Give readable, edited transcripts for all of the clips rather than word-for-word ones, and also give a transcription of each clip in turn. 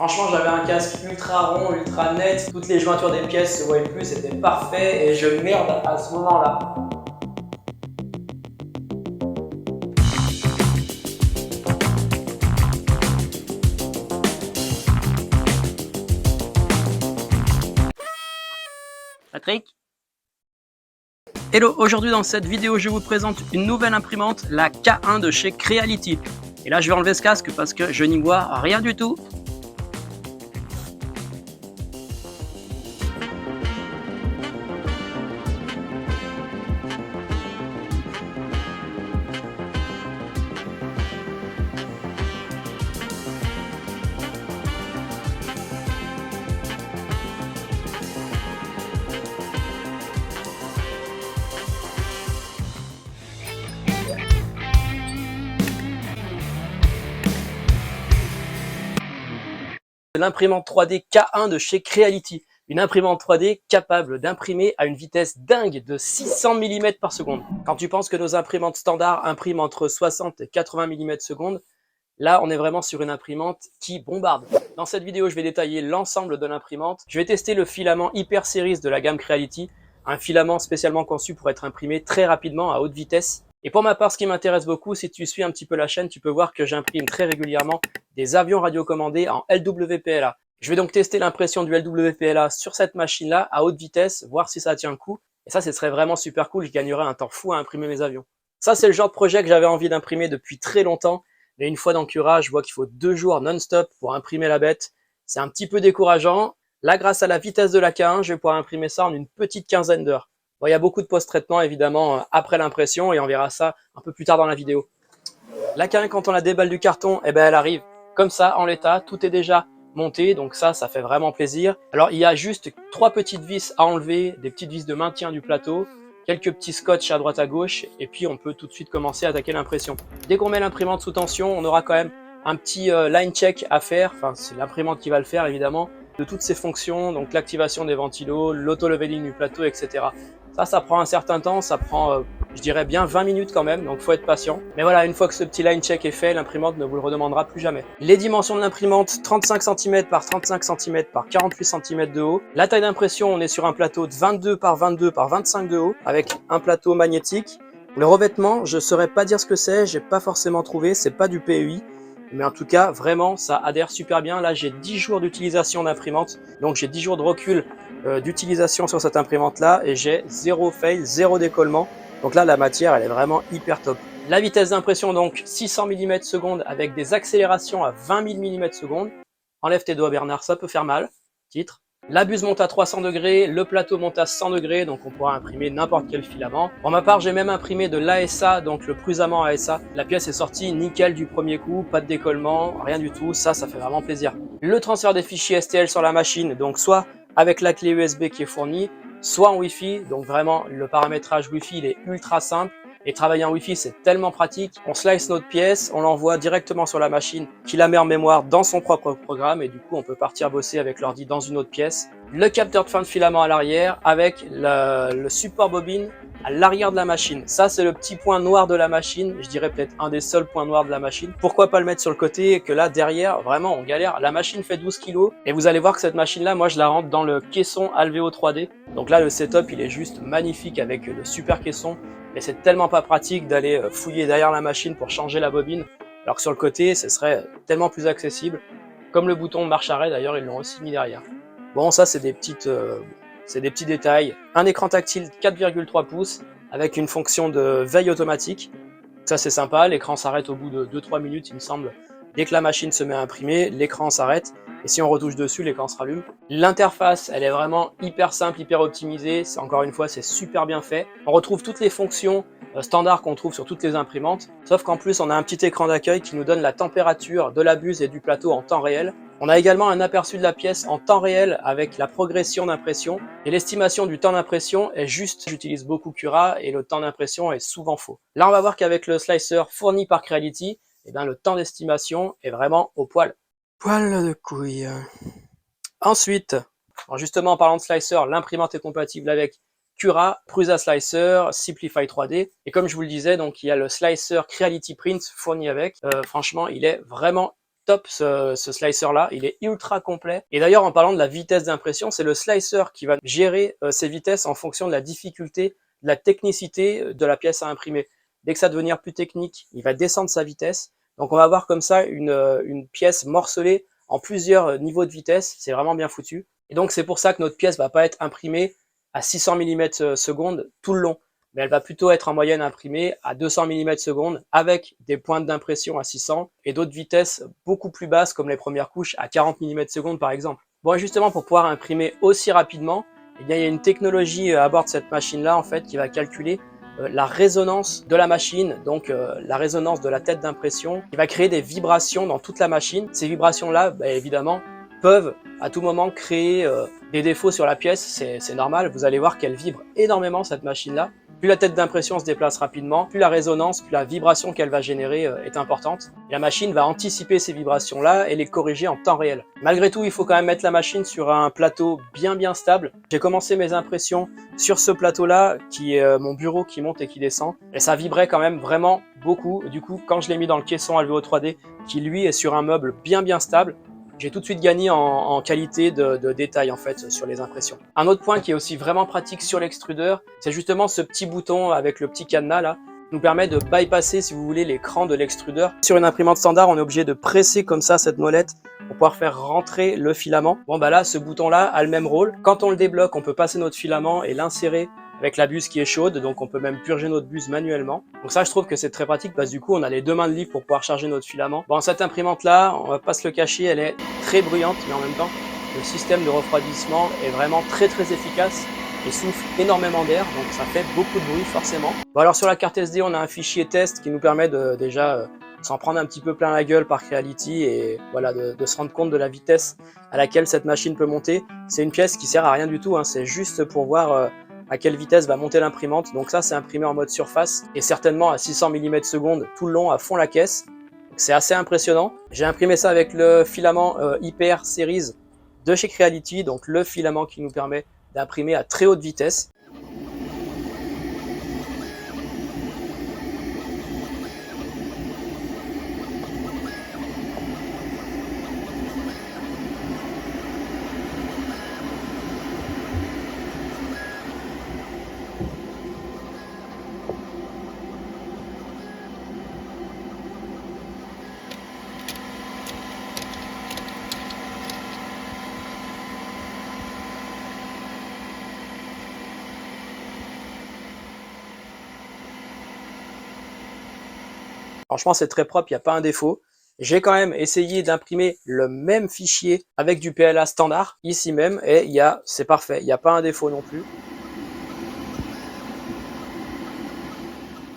Franchement, j'avais un casque ultra rond, ultra net, toutes les jointures des pièces se voyaient plus, c'était parfait et je merde à ce moment-là. Patrick? Hello, aujourd'hui dans cette vidéo, je vous présente une nouvelle imprimante, la K1 de chez Creality. Et là, je vais enlever ce casque parce que je n'y vois rien du tout. L'imprimante 3D K1 de chez Creality. Une imprimante 3D capable d'imprimer à une vitesse dingue de 600 mm par seconde. Quand tu penses que nos imprimantes standards impriment entre 60 et 80 mm seconde, là on est vraiment sur une imprimante qui bombarde. Dans cette vidéo, je vais détailler l'ensemble de l'imprimante. Je vais tester le filament Hyper Series de la gamme Creality, un filament spécialement conçu pour être imprimé très rapidement à haute vitesse. Et pour ma part, ce qui m'intéresse beaucoup, si tu suis un petit peu la chaîne, tu peux voir que j'imprime très régulièrement des avions radiocommandés en LWPLA. Je vais donc tester l'impression du LWPLA sur cette machine-là à haute vitesse, voir si ça tient le coup. Et ça, ce serait vraiment super cool, je gagnerais un temps fou à imprimer mes avions. Ça, c'est le genre de projet que j'avais envie d'imprimer depuis très longtemps. Mais une fois dans Cura, je vois qu'il faut 2 jours non-stop pour imprimer la bête. C'est un petit peu décourageant. Là, grâce à la vitesse de la K1, je vais pouvoir imprimer ça en une petite quinzaine d'heures. Bon, il y a beaucoup de post-traitement évidemment après l'impression et on verra ça un peu plus tard dans la vidéo. La K1, quand on la déballe du carton, eh ben, elle arrive comme ça en l'état, tout est déjà monté, donc ça fait vraiment plaisir. Alors il y a juste 3 petites vis à enlever, des petites vis de maintien du plateau, quelques petits scotch à droite à gauche, et puis on peut tout de suite commencer à attaquer l'impression. Dès qu'on met l'imprimante sous tension, on aura quand même un petit line check à faire, enfin c'est l'imprimante qui va le faire évidemment, de toutes ses fonctions, donc l'activation des ventilos, l'auto-leveling du plateau, etc. Ça prend un certain temps, ça prend, je dirais bien 20 minutes quand même, donc faut être patient. Mais voilà, une fois que ce petit line check est fait, l'imprimante ne vous le redemandera plus jamais. Les dimensions de l'imprimante, 35 cm par 35 cm par 48 cm de haut. La taille d'impression, on est sur un plateau de 22 par 22 par 25 de haut, avec un plateau magnétique. Le revêtement, je saurais pas dire ce que c'est, j'ai pas forcément trouvé, c'est pas du PEI. Mais en tout cas, vraiment, ça adhère super bien. Là, j'ai 10 jours d'utilisation d'imprimante, donc j'ai 10 jours de recul d'utilisation sur cette imprimante-là et j'ai 0 fail, 0 décollement. Donc là, la matière, elle est vraiment hyper top. La vitesse d'impression, donc 600 mm seconde avec des accélérations à 20 000 mm seconde. Enlève tes doigts, Bernard, ça peut faire mal. Titre. La buse monte à 300 degrés, le plateau monte à 100 degrés, donc on pourra imprimer n'importe quel filament. Pour ma part, j'ai même imprimé de l'ASA, donc le Prusaman ASA. La pièce est sortie nickel du premier coup, pas de décollement, rien du tout, ça fait vraiment plaisir. Le transfert des fichiers STL sur la machine, donc soit avec la clé USB qui est fournie, soit en Wi-Fi, donc vraiment le paramétrage Wi-Fi il est ultra simple. Et travailler en Wi-Fi, c'est tellement pratique. On slice notre pièce, on l'envoie directement sur la machine qui la met en mémoire dans son propre programme et du coup, on peut partir bosser avec l'ordi dans une autre pièce. Le capteur de fin de filament à l'arrière avec le support bobine à l'arrière de la machine. Ça, c'est le petit point noir de la machine. Je dirais peut-être un des seuls points noirs de la machine. Pourquoi pas le mettre sur le côté et que là, derrière, vraiment, on galère. La machine fait 12 kg et vous allez voir que cette machine-là, moi, je la rentre dans le caisson Alveo 3D. Donc là, le setup, il est juste magnifique avec le super caisson. Mais c'est tellement pas pratique d'aller fouiller derrière la machine pour changer la bobine, alors que sur le côté, ce serait tellement plus accessible. Comme le bouton marche-arrêt, d'ailleurs, ils l'ont aussi mis derrière. Bon, ça, c'est des petits détails. Un écran tactile 4,3 pouces avec une fonction de veille automatique. Ça, c'est sympa. L'écran s'arrête au bout de 2-3 minutes, il me semble. Dès que la machine se met à imprimer, l'écran s'arrête. Et si on retouche dessus, l'écran se rallume. L'interface, elle est vraiment hyper simple, hyper optimisée. Encore une fois, c'est super bien fait. On retrouve toutes les fonctions standards qu'on trouve sur toutes les imprimantes. Sauf qu'en plus, on a un petit écran d'accueil qui nous donne la température de la buse et du plateau en temps réel. On a également un aperçu de la pièce en temps réel avec la progression d'impression. Et l'estimation du temps d'impression est juste. J'utilise beaucoup Cura et le temps d'impression est souvent faux. Là, on va voir qu'avec le slicer fourni par Creality, eh bien, le temps d'estimation est vraiment au poil. Poil de couille. Ensuite, justement en parlant de slicer, l'imprimante est compatible avec Cura, Prusa Slicer, Simplify 3D. Et comme je vous le disais, donc il y a le slicer Creality Print fourni avec. Franchement, il est vraiment top ce slicer-là, il est ultra complet. Et d'ailleurs, en parlant de la vitesse d'impression, c'est le slicer qui va gérer ses vitesses en fonction de la difficulté, de la technicité de la pièce à imprimer. Dès que ça va devenir plus technique, il va descendre sa vitesse. Donc on va avoir comme ça une pièce morcelée en plusieurs niveaux de vitesse. C'est vraiment bien foutu. Et donc c'est pour ça que notre pièce va pas être imprimée à 600 mm seconde tout le long, mais elle va plutôt être en moyenne imprimée à 200 mm seconde avec des pointes d'impression à 600 et d'autres vitesses beaucoup plus basses comme les premières couches à 40 mm seconde par exemple. Bon, et justement pour pouvoir imprimer aussi rapidement, eh bien, il y a une technologie à bord de cette machine-là en fait qui va calculer la résonance de la machine, donc la résonance de la tête d'impression, qui va créer des vibrations dans toute la machine. Ces vibrations-là, évidemment, peuvent à tout moment créer des défauts sur la pièce, c'est normal, vous allez voir qu'elle vibre énormément cette machine-là. Plus la tête d'impression se déplace rapidement, plus la résonance, plus la vibration qu'elle va générer est importante. Et la machine va anticiper ces vibrations-là et les corriger en temps réel. Malgré tout, il faut quand même mettre la machine sur un plateau bien stable. J'ai commencé mes impressions sur ce plateau-là, qui est mon bureau qui monte et qui descend. Et ça vibrait quand même vraiment beaucoup. Du coup, quand je l'ai mis dans le caisson Alveo 3D, qui lui est sur un meuble bien stable, j'ai tout de suite gagné en qualité de détail en fait sur les impressions. Un autre point qui est aussi vraiment pratique sur l'extrudeur, c'est justement ce petit bouton avec le petit cadenas là, qui nous permet de bypasser si vous voulez l'écran de l'extrudeur. Sur une imprimante standard, on est obligé de presser comme ça cette molette pour pouvoir faire rentrer le filament. Bon bah là, ce bouton là a le même rôle. Quand on le débloque, on peut passer notre filament et l'insérer avec la buse qui est chaude, donc on peut même purger notre buse manuellement. Donc ça, je trouve que c'est très pratique parce que du coup, on a les deux mains de libre pour pouvoir charger notre filament. Bon, cette imprimante-là, on va pas se le cacher, elle est très bruyante, mais en même temps, le système de refroidissement est vraiment très efficace et souffle énormément d'air, donc ça fait beaucoup de bruit forcément. Bon, alors sur la carte SD, on a un fichier test qui nous permet de déjà s'en prendre un petit peu plein la gueule par Creality et voilà, de se rendre compte de la vitesse à laquelle cette machine peut monter. C'est une pièce qui sert à rien du tout, hein, c'est juste pour voir à quelle vitesse va monter l'imprimante. Donc ça, c'est imprimé en mode surface et certainement à 600 mm seconde tout le long à fond la caisse. C'est assez impressionnant. J'ai imprimé ça avec le filament Hyper Series de chez Creality, donc le filament qui nous permet d'imprimer à très haute vitesse. Franchement, c'est très propre, il n'y a pas un défaut. J'ai quand même essayé d'imprimer le même fichier avec du PLA standard, ici même, et c'est parfait, il n'y a pas un défaut non plus.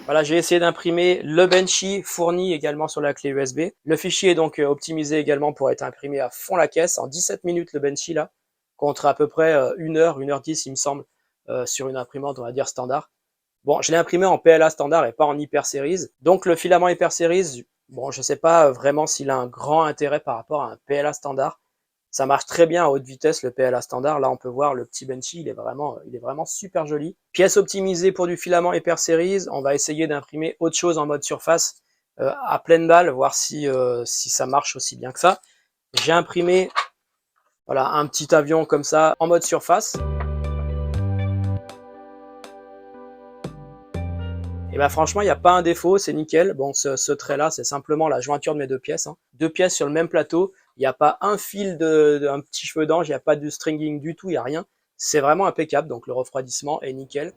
Voilà, j'ai essayé d'imprimer le Benchy fourni également sur la clé USB. Le fichier est donc optimisé également pour être imprimé à fond la caisse, en 17 minutes le Benchy là, contre à peu près 1h10 il me semble, sur une imprimante on va dire standard. Bon, je l'ai imprimé en PLA standard et pas en Hyper Series. Donc le filament Hyper Series, bon, je sais pas vraiment s'il a un grand intérêt par rapport à un PLA standard. Ça marche très bien à haute vitesse le PLA standard. Là, on peut voir le petit Benchy, il est vraiment super joli. Pièce optimisée pour du filament Hyper Series. On va essayer d'imprimer autre chose en mode surface à pleine balle, voir si ça marche aussi bien que ça. J'ai imprimé voilà, un petit avion comme ça en mode surface. Et bah franchement, il n'y a pas un défaut, c'est nickel. Bon, ce trait-là, c'est simplement la jointure de mes deux pièces. Hein. Deux pièces sur le même plateau. Il n'y a pas un fil un petit cheveu d'ange, il n'y a pas de stringing du tout, il n'y a rien. C'est vraiment impeccable, donc le refroidissement est nickel.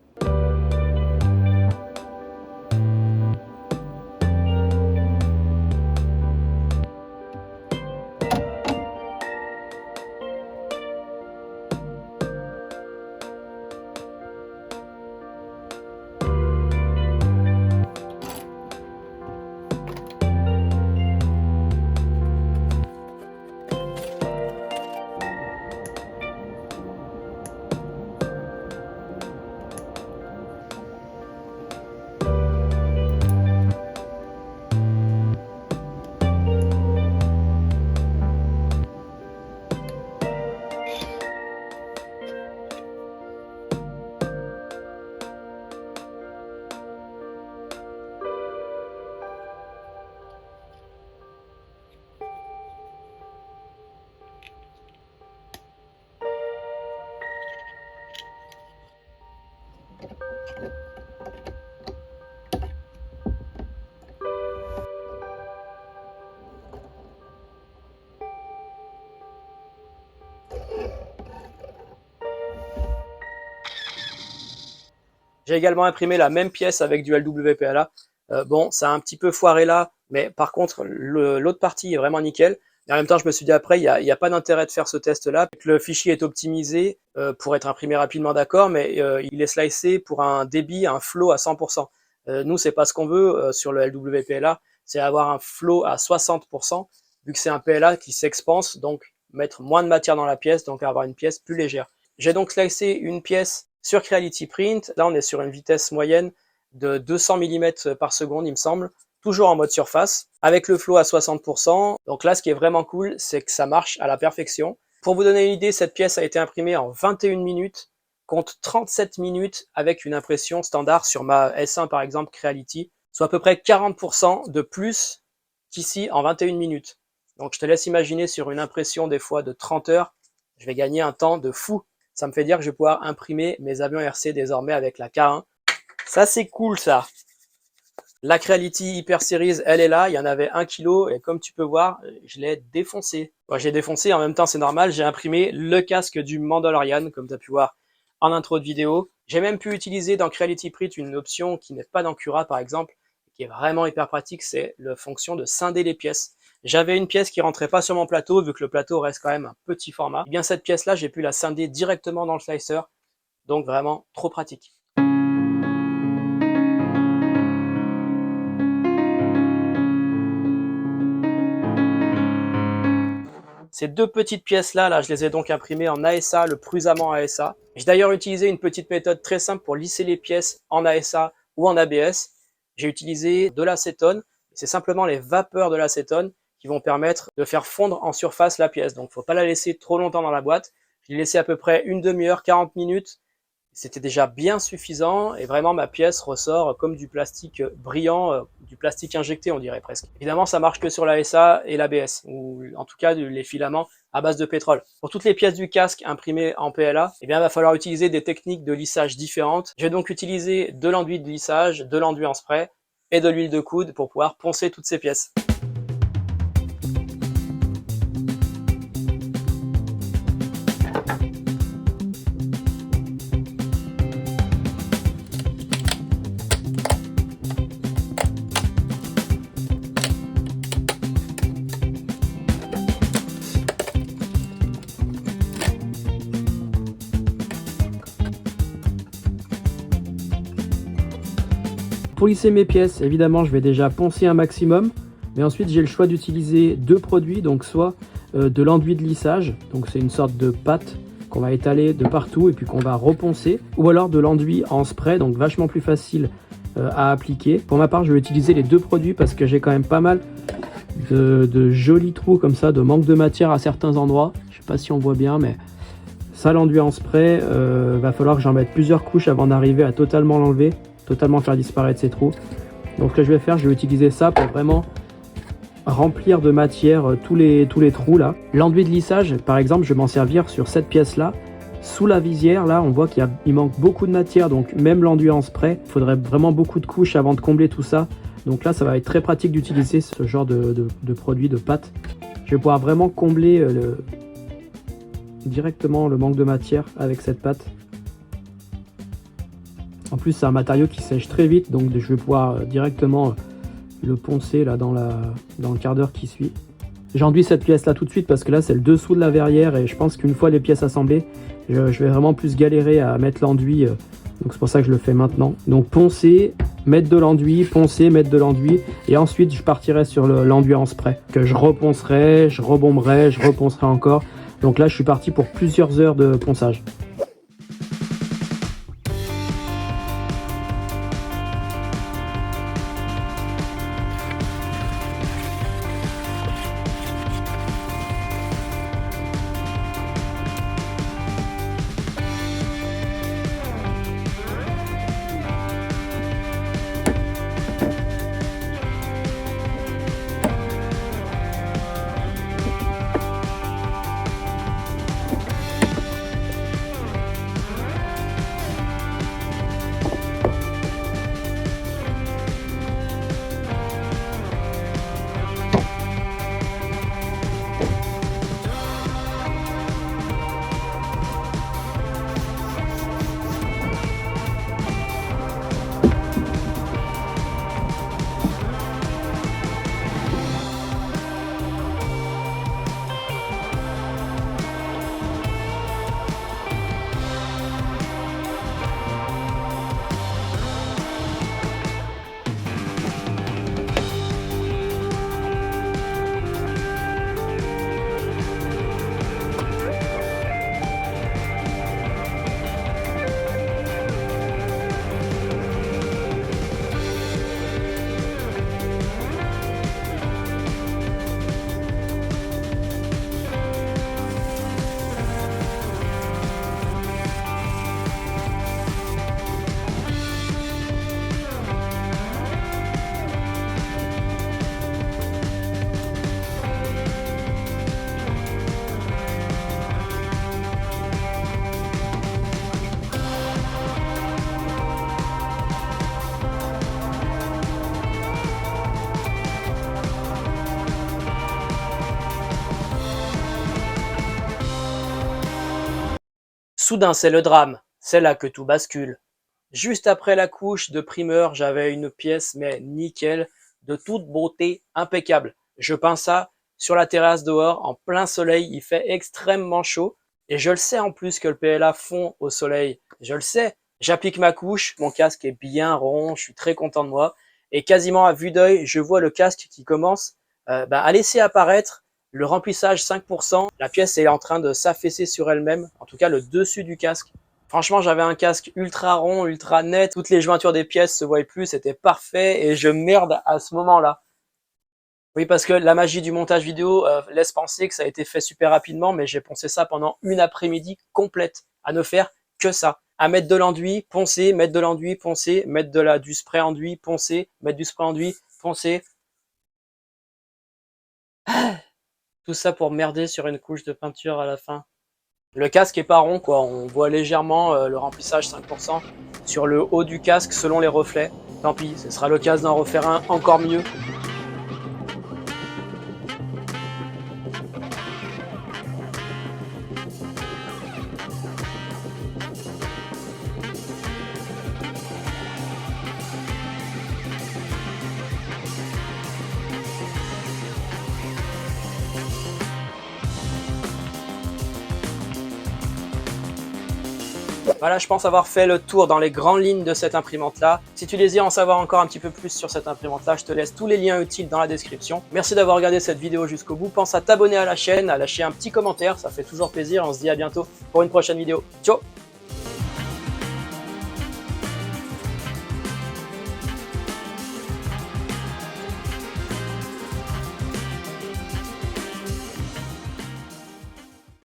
J'ai également imprimé la même pièce avec du LWPLA. Bon, ça a un petit peu foiré là, mais par contre, l'autre partie est vraiment nickel. Et en même temps, je me suis dit après, il y a pas d'intérêt de faire ce test-là. Le fichier est optimisé pour être imprimé rapidement, d'accord, mais il est slicé pour un débit, un flow à 100%. Nous, c'est pas ce qu'on veut sur le LWPLA, c'est avoir un flow à 60%, vu que c'est un PLA qui s'expanse, donc mettre moins de matière dans la pièce, donc avoir une pièce plus légère. J'ai donc slicé une pièce sur Creality Print. Là, on est sur une vitesse moyenne de 200 mm par seconde, il me semble, toujours en mode surface, avec le flow à 60%. Donc là, ce qui est vraiment cool, c'est que ça marche à la perfection. Pour vous donner une idée, cette pièce a été imprimée en 21 minutes, contre 37 minutes avec une impression standard sur ma S1 par exemple, Creality, soit à peu près 40% de plus qu'ici en 21 minutes. Donc je te laisse imaginer sur une impression des fois de 30 heures, je vais gagner un temps de fou. Ça me fait dire que je vais pouvoir imprimer mes avions RC désormais avec la K1. Ça, c'est cool, ça. La Creality Hyper Series, elle est là. Il y en avait 1 kg et comme tu peux voir, je l'ai défoncé. Bon, j'ai défoncé, en même temps, c'est normal. J'ai imprimé le casque du Mandalorian, comme tu as pu voir en intro de vidéo. J'ai même pu utiliser dans Creality Print une option qui n'est pas dans Cura, par exemple, qui est vraiment hyper pratique. C'est la fonction de scinder les pièces. J'avais une pièce qui rentrait pas sur mon plateau, vu que le plateau reste quand même un petit format. Et bien, cette pièce-là, j'ai pu la scinder directement dans le slicer. Donc, vraiment, trop pratique. Ces deux petites pièces-là, je les ai donc imprimées en ASA, le Prusamment ASA. J'ai d'ailleurs utilisé une petite méthode très simple pour lisser les pièces en ASA ou en ABS. J'ai utilisé de l'acétone. C'est simplement les vapeurs de l'acétone qui vont permettre de faire fondre en surface la pièce. Donc, il ne faut pas la laisser trop longtemps dans la boîte. Je l'ai laissé à peu près une demi-heure, 40 minutes. C'était déjà bien suffisant et vraiment ma pièce ressort comme du plastique brillant, du plastique injecté on dirait presque. Évidemment ça marche que sur l'ASA et l'ABS, ou en tout cas les filaments à base de pétrole. Pour toutes les pièces du casque imprimées en PLA, eh bien, il va falloir utiliser des techniques de lissage différentes. Je vais donc utiliser de l'enduit de lissage, de l'enduit en spray et de l'huile de coude pour pouvoir poncer toutes ces pièces. Pour lisser mes pièces, évidemment, je vais déjà poncer un maximum, mais ensuite j'ai le choix d'utiliser deux produits, donc soit de l'enduit de lissage, donc c'est une sorte de pâte qu'on va étaler de partout et puis qu'on va reponcer, ou alors de l'enduit en spray, donc vachement plus facile à appliquer. Pour ma part, je vais utiliser les deux produits parce que j'ai quand même pas mal de jolis trous comme ça, de manque de matière à certains endroits. Je sais pas si on voit bien, mais ça, l'enduit en spray, va falloir que j'en mette plusieurs couches avant d'arriver à totalement l'enlever, totalement faire disparaître ces trous. Donc ce que je vais faire, je vais utiliser ça pour vraiment remplir de matière tous les trous là. L'enduit de lissage, par exemple, je vais m'en servir sur cette pièce là. Sous la visière, là, on voit qu'il manque beaucoup de matière, donc même l'enduit en spray, il faudrait vraiment beaucoup de couches avant de combler tout ça. Donc là, ça va être très pratique d'utiliser ce genre de produit, de pâte. Je vais pouvoir vraiment combler directement le manque de matière avec cette pâte. En plus, c'est un matériau qui sèche très vite, donc je vais pouvoir directement le poncer là dans le quart d'heure qui suit. J'enduis cette pièce là tout de suite parce que là c'est le dessous de la verrière et je pense qu'une fois les pièces assemblées, je vais vraiment plus galérer à mettre l'enduit, donc c'est pour ça que je le fais maintenant. Donc poncer, mettre de l'enduit, poncer, mettre de l'enduit et ensuite je partirai sur l'enduit en spray que je reponcerai, je rebomberai, je reponcerai encore. Donc là je suis parti pour plusieurs heures de ponçage. Soudain, c'est le drame. C'est là que tout bascule. Juste après la couche de primeur, j'avais une pièce, mais nickel, de toute beauté, impeccable. Je peins ça sur la terrasse dehors, en plein soleil, il fait extrêmement chaud. Et je le sais en plus que le PLA fond au soleil. Je le sais. J'applique ma couche, mon casque est bien rond, je suis très content de moi. Et quasiment à vue d'œil, je vois le casque qui commence à laisser apparaître le remplissage 5%. La pièce est en train de s'affaisser sur elle-même, en tout cas le dessus du casque. Franchement, j'avais un casque ultra rond, ultra net, toutes les jointures des pièces se voyaient plus, c'était parfait et je merde à ce moment-là. Oui, parce que la magie du montage vidéo laisse penser que ça a été fait super rapidement, mais j'ai poncé ça pendant une après-midi complète, à ne faire que ça. À mettre de l'enduit, poncer, mettre de l'enduit, poncer, mettre du spray enduit, poncer, mettre du spray enduit, poncer. Tout ça pour merder sur une couche de peinture à la fin. Le casque est pas rond, quoi. On voit légèrement le remplissage 5% sur le haut du casque selon les reflets. Tant pis, ce sera l'occasion d'en refaire un encore mieux. Voilà, je pense avoir fait le tour dans les grandes lignes de cette imprimante-là. Si tu désires en savoir encore un petit peu plus sur cette imprimante-là, je te laisse tous les liens utiles dans la description. Merci d'avoir regardé cette vidéo jusqu'au bout. Pense à t'abonner à la chaîne, à lâcher un petit commentaire, ça fait toujours plaisir. On se dit à bientôt pour une prochaine vidéo. Ciao!